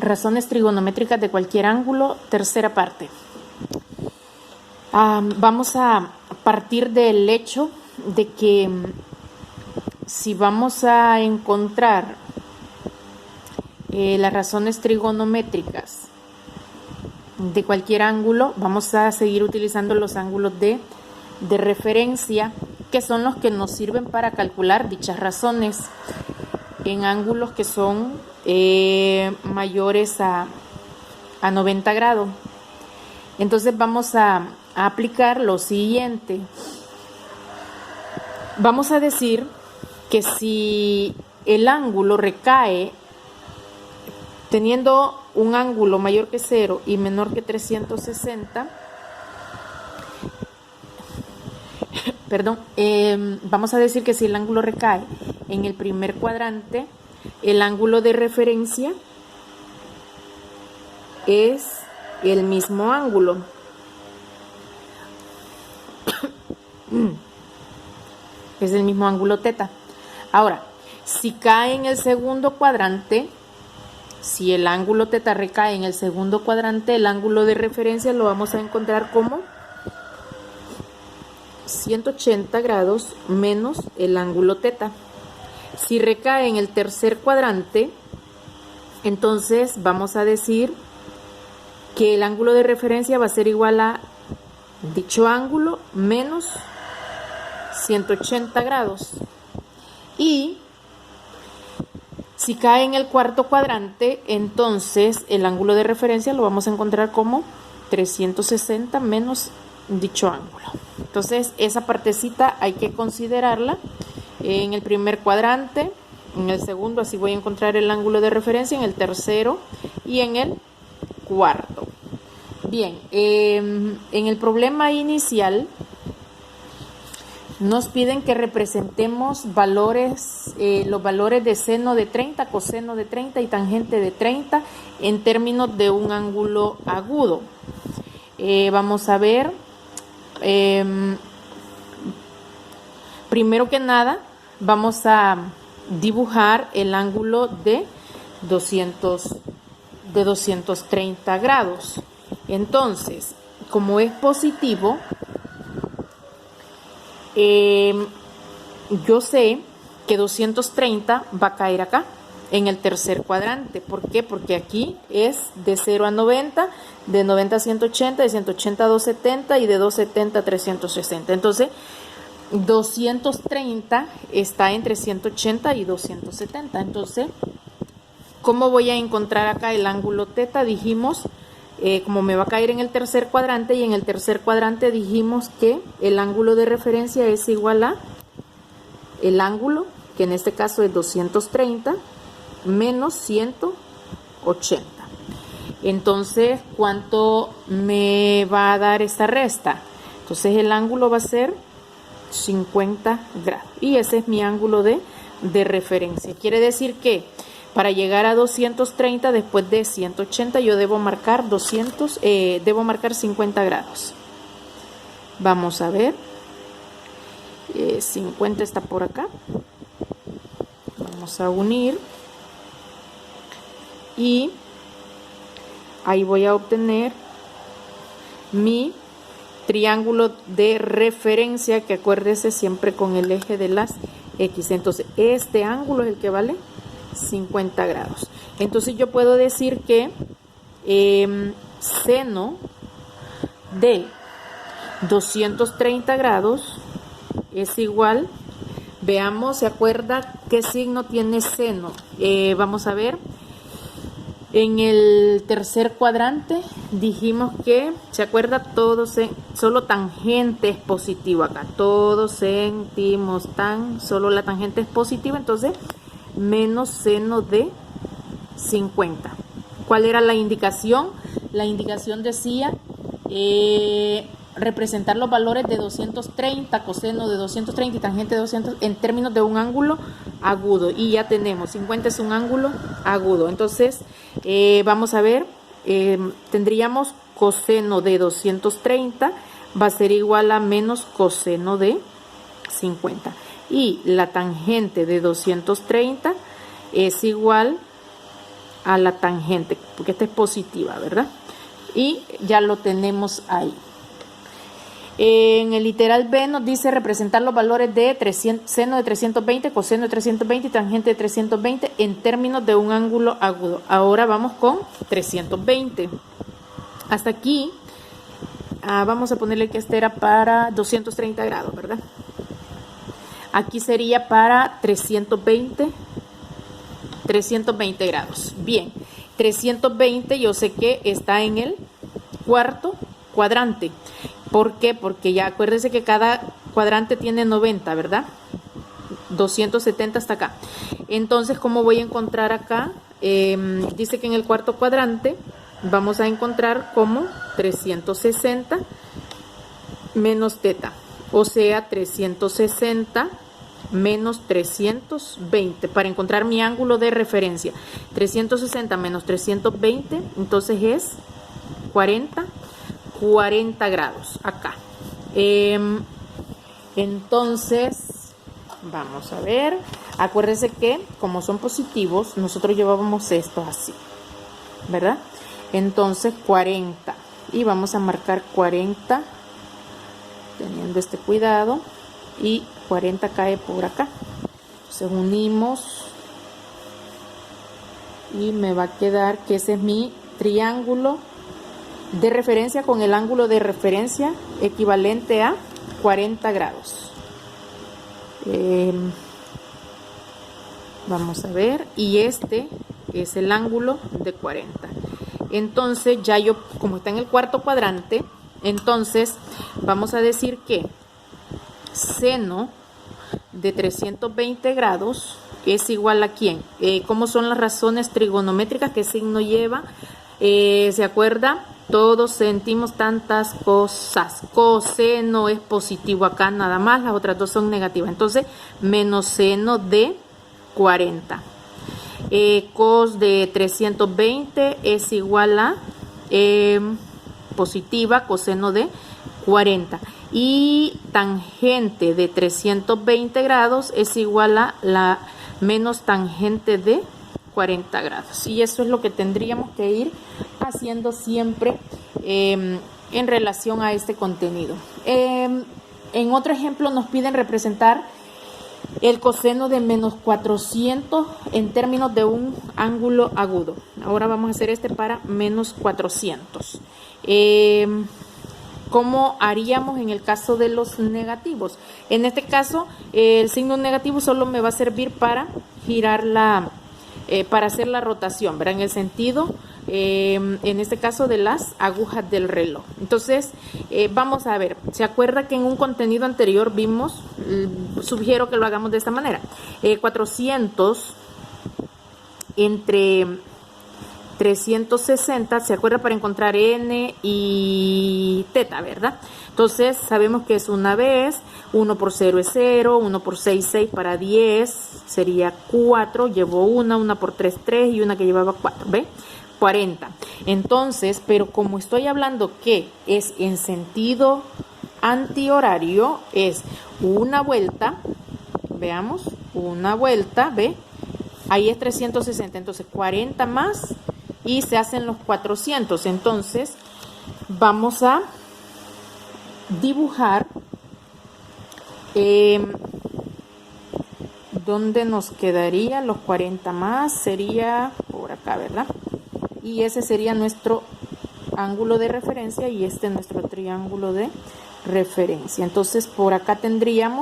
Razones trigonométricas de cualquier ángulo, tercera parte. Vamos a partir del hecho de que si vamos a encontrar las razones trigonométricas de cualquier ángulo, vamos a seguir utilizando los ángulos de referencia, que son los que nos sirven para calcular dichas razones en ángulos que son mayores a 90 grados. Entonces vamos a aplicar lo siguiente. Vamos a decir que si el ángulo recae teniendo un ángulo mayor que 0 y menor que 360, vamos a decir que si el ángulo recae en el primer cuadrante, el ángulo de referencia es el mismo ángulo. Es el mismo ángulo teta. Ahora, si cae en el segundo cuadrante, si el ángulo teta recae en el segundo cuadrante, el ángulo de referencia lo vamos a encontrar como 180 grados menos el ángulo teta. Si recae en el tercer cuadrante, entonces vamos a decir que el ángulo de referencia va a ser igual a dicho ángulo menos 180 grados. Y si cae en el cuarto cuadrante, entonces el ángulo de referencia lo vamos a encontrar como 360 menos dicho ángulo. Entonces esa partecita hay que considerarla en el primer cuadrante, en el segundo así voy a encontrar el ángulo de referencia, en el tercero y en el cuarto. Bien, en el problema inicial nos piden que representemos valores, los valores de seno de 30, coseno de 30 y tangente de 30 en términos de un ángulo agudo. Vamos a ver, primero que nada vamos a dibujar el ángulo de 230 grados. Entonces, como es positivo, yo sé que 230 va a caer acá en el tercer cuadrante. ¿Por qué? Porque aquí es de 0 a 90, de 90 a 180, de 180 a 270 y de 270 a 360. Entonces 230 está entre 180 y 270. Entonces, ¿cómo voy a encontrar acá el ángulo teta? Dijimos, como me va a caer en el tercer cuadrante, y en el tercer cuadrante dijimos que el ángulo de referencia es igual a el ángulo, que en este caso es 230, menos 180. Entonces, ¿cuánto me va a dar esta resta? Entonces, el ángulo va a ser 50 grados. Y ese es mi ángulo de referencia. Quiere decir que para llegar a 230 después de 180 yo debo marcar 50 grados. Vamos a ver. 50 está por acá. Vamos a unir. Y ahí voy a obtener mi triángulo de referencia, que acuérdese siempre con el eje de las X. Entonces, este ángulo es el que vale 50 grados. Entonces, yo puedo decir que seno de 230 grados es igual, veamos, ¿se acuerda qué signo tiene seno? Vamos a ver. En el tercer cuadrante dijimos que, ¿se acuerda? Solo tangente es positivo acá. Todos sentimos solo la tangente es positiva, entonces menos seno de 50. ¿Cuál era la indicación? La indicación decía representar los valores de 230, coseno de 230 y tangente de 200 en términos de un ángulo agudo. Y ya tenemos, 50 es un ángulo agudo. Entonces, vamos a ver, tendríamos coseno de 230 va a ser igual a menos coseno de 50. Y la tangente de 230 es igual a la tangente, porque esta es positiva, ¿verdad? Y ya lo tenemos ahí. En el literal B nos dice representar los valores de seno de 320, coseno de 320 y tangente de 320 en términos de un ángulo agudo. Ahora vamos con 320. Hasta aquí vamos a ponerle que este era para 230 grados, ¿verdad? Aquí sería para 320 grados. Bien, 320 yo sé que está en el cuarto cuadrante. ¿Por qué? Porque ya acuérdense que cada cuadrante tiene 90, ¿verdad? 270 hasta acá. Entonces, ¿cómo voy a encontrar acá? Dice que en el cuarto cuadrante vamos a encontrar como 360 menos teta. O sea, 360 menos 320 para encontrar mi ángulo de referencia. 360 menos 320, entonces es 40 grados acá. Entonces, vamos a ver. Acuérdense que como son positivos, nosotros llevábamos estos así, ¿verdad? Entonces 40. Y vamos a marcar 40 teniendo este cuidado. Y 40 cae por acá. Entonces unimos. Y me va a quedar que ese es mi triángulo de referencia con el ángulo de referencia equivalente a 40 grados. Vamos a ver, y este es el ángulo de 40. Entonces ya yo, como está en el cuarto cuadrante, entonces vamos a decir que seno de 320 grados es igual a ¿quién? ¿Cómo son las razones trigonométricas? ¿Qué signo lleva? ¿Se acuerda? Todos sentimos tantas cosas. Coseno es positivo acá nada más, las otras dos son negativas. Entonces, menos seno de 40. Cos de 320 es igual a positiva, coseno de 40. Y tangente de 320 grados es igual a la menos tangente de 40 grados. Y eso es lo que tendríamos que ir haciendo siempre en relación a este contenido. En otro ejemplo nos piden representar el coseno de menos 400 en términos de un ángulo agudo. Ahora vamos a hacer este para menos 400. ¿Cómo haríamos en el caso de los negativos? En este caso, el signo negativo solo me va a servir para girar para hacer la rotación, ¿verdad? En el sentido, en este caso, de las agujas del reloj. Entonces, vamos a ver. ¿Se acuerda que en un contenido anterior vimos, sugiero que lo hagamos de esta manera? 400 entre 360, ¿se acuerda? Para encontrar n y teta, ¿verdad? Entonces sabemos que es una vez, 1 por 0 es 0, 1 por 6, 6 para 10 sería 4, llevo una por 3, 3 y una que llevaba 4, ¿ve? 40. Entonces, pero como estoy hablando que es en sentido antihorario, es una vuelta, veamos, una vuelta, ¿ve? Ahí es 360, entonces 40 más y se hacen los 400. Entonces vamos a dibujar ¿dónde nos quedaría los 40 más? Sería por acá, ¿verdad? Y ese sería nuestro ángulo de referencia y este nuestro triángulo de referencia. Entonces por acá tendríamos